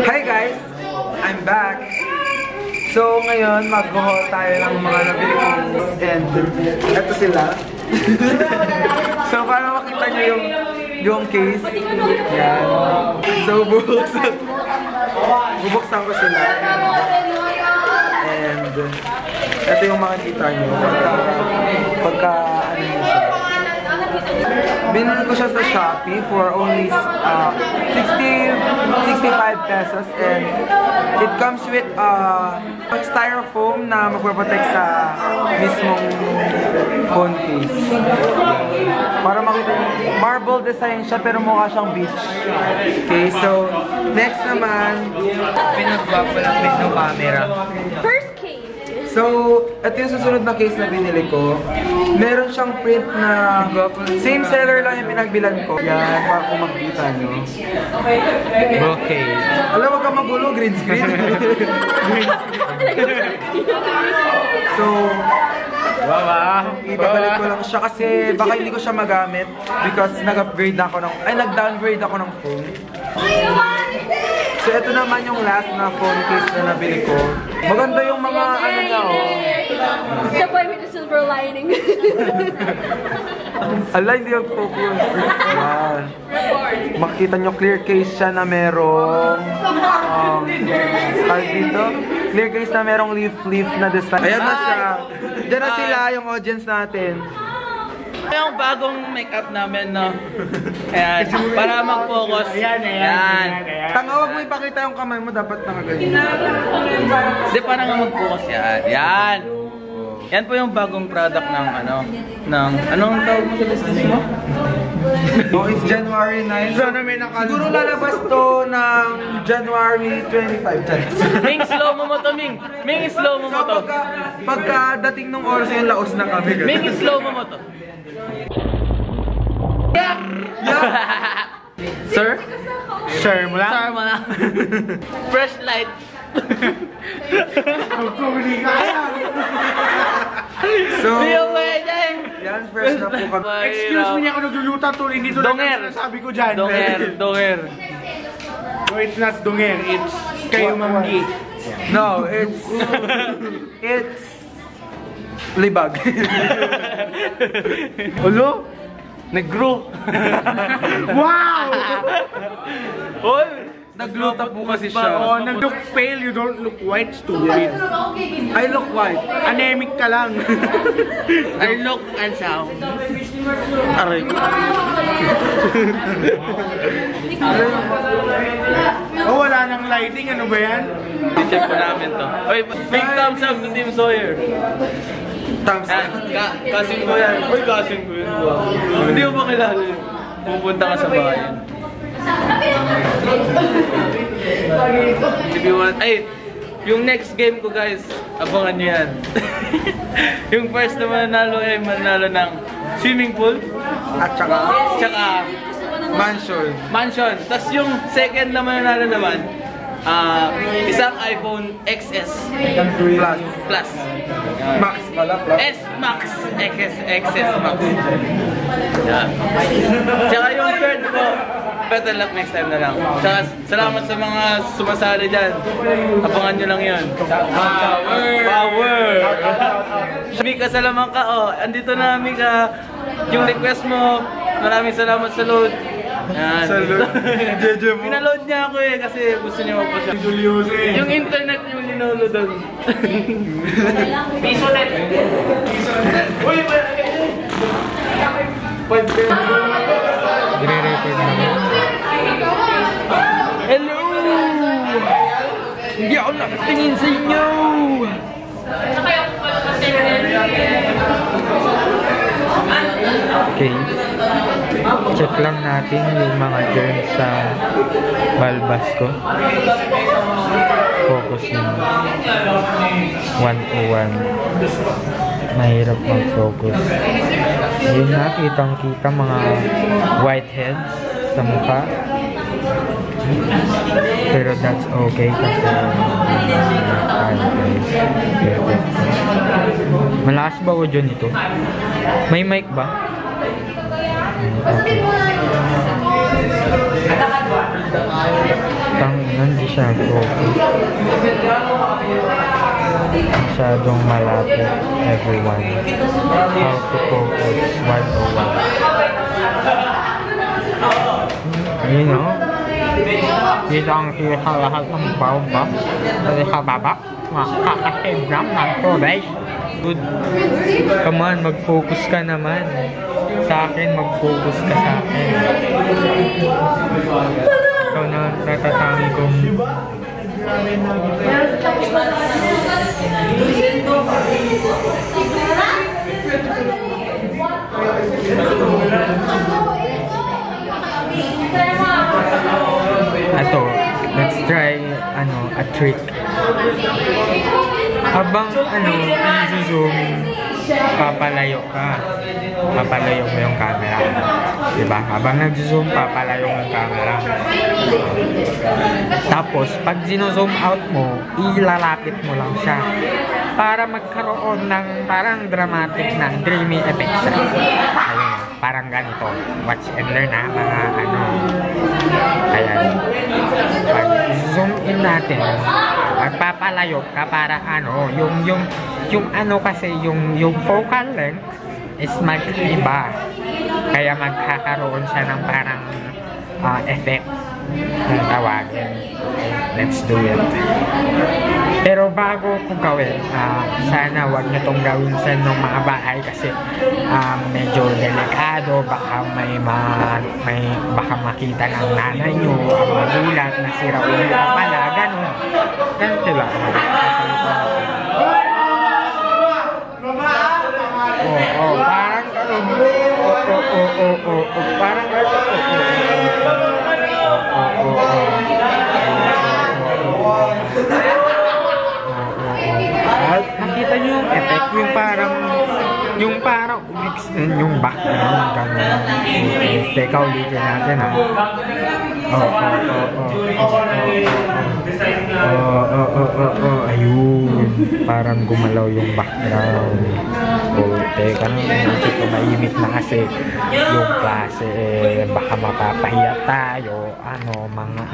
Hi guys! I'm back! So ngayon, mag-haul tayo ng mga nabili kong and eto sila. So para makita nyo yung case. Yan. So bubuksan ko sila. And eto yung makikita nyo. Pagka ano nyo siya. Binili ko siya sa Shopee for only 65 pesos and it comes with styrofoam na magpaprotect sa mismong phone case. Para makita nyo, marble design siya pero mukha siyang beach. Okay, so next naman, pinagwapo lang din ng camera. First case. So, ito yung susunod na case na binili ko. Meron siyang print na same seller lang yung pinagbilan ko. Yan, para kung makikita nyo. Okay. Alam mo ka magulo, green screen. So, ibabalik ko lang siya kasi baka hindi ko siya magamit because nag-upgrade ako ng, nag-downgrade ako ng phone. So, ito naman yung last na phone case na nabili ko. Maganda yung mga ano niya, The boy with the silver lining. Ala, hindi yung focus. Makikita nyo, clear case siya na merong dito, clear case na merong leaf na design. Ayan na siya. Diyan na sila yung audience natin. Yung bagong makeup namin, no? Ayan, para mag-focus. Ayan. Tanga, huwag mo ipakita yung kamay mo, dapat nakaganyan. Hindi, para nga mag-focus yan. Yan. Yan po yung bagong product ng anong tawag mo sa business mo? Oh, it's January 9. Siguro lalabas to ng January 25. Ming, slow mo mo to, Ming. Ming, slow mo mo to. So, pagka dating nung oras yung laos na kami. Ming, slow mo mo to. Yeah. Sir? Sir mo lang? Sir mo lang. Fresh light. So, yan, fresh na po kami. Excuse me, ako nagluluta to. Hindi to lang ang sabi ko dyan. Donger. No, it's not donger. It's kayo manggi. No, it's libag. Ulo? Negro. Wow! Oy! Nagluta po kasi siya. Oh, nag-look pale, you don't look white, stupid. I look white. Anemic ka lang. I look and sound. Aray. Oh, wala nang lighting, ano ba yan? I-check po namin to. Oy, big thumbs up to Team Sawyer. Thumbs up. Kasing ko yan. Uy, kasing ko yun. Hindi mo ba kilala yun? Pupunta ka sa bayan. If you want, yung next game ko guys, abangan nyo yan. Yung first na manalo ay manalo ng swimming pool. At tsaka mansion. Tapos yung second na manalo naman, isang iPhone XS Plus. Max pala, plus. S Max XS Max. Yeah. Tsaka yung third ko, better luck next time na lang. Tsaka salamat sa mga sumasali dyan. Abangan nyo lang yun. Power! Mika, salamat ka. Oh, andito na, Mika. Yung request mo, maraming salamat sa load. Yan. Sa load? Jeje mo? Pinaload niya ako kasi gusto niya magpasya. Yung internet yung linolo doon. Piso net. Uy, hello! Hindi ako nakatingin sa inyo! Okay. Check lang natin yung mga germs sa balbas ko. Focus yung 101. Mahirap mag-focus. Yung nakitang-kita mga whiteheads sa mukha. Pero that's okay kasi perfect. Malakas ba audio nito? May mic ba? Okay. Hindi siya focus. Masyadong malapit, everyone. How to focus 101. You know? Dito ang lahat ng bawbak. Kasi kababa. Makakasibram ng tubig. Good. Come on, mag-focus ka naman. Sa akin, mag-focus ka sa akin. Ikaw na natatangi kong Ato, let's try a trick. Habang i-zoom, papalayo ka. Papalayo mo yung camera. Diba? Habang nag-zoom, papalayo mo yung camera. Tapos, pag zino-zoom out mo, ilalapit mo lang siya. Para magkaroon ng parang dramatic na dreamy effect siya. Ayun, parang ganito. Watch and learn na mga Ayan. Pag zoom in natin, magpapalayo ka para yung focal length is mag-iba. Kaya magkakaroon siya ng parang effect kung tawagin. Let's do it. Pero bago ko gawin, sana wag nyo itong gawin sa inyong mga bahay kasi medyo delikado. Baka baka makita ng nanay nyo, ang magulat na sira ulo ka pala, ganun. Ganun sila. Parang ganun. Parang nakita nyo yung effect, yung parang mix din yung background, gano'n. Teka, ulitin natin ha. Ayun, parang gumalaw yung background. Teka, medyo tumahimik na kasi yung klase, baka mapapahiya tayo, mga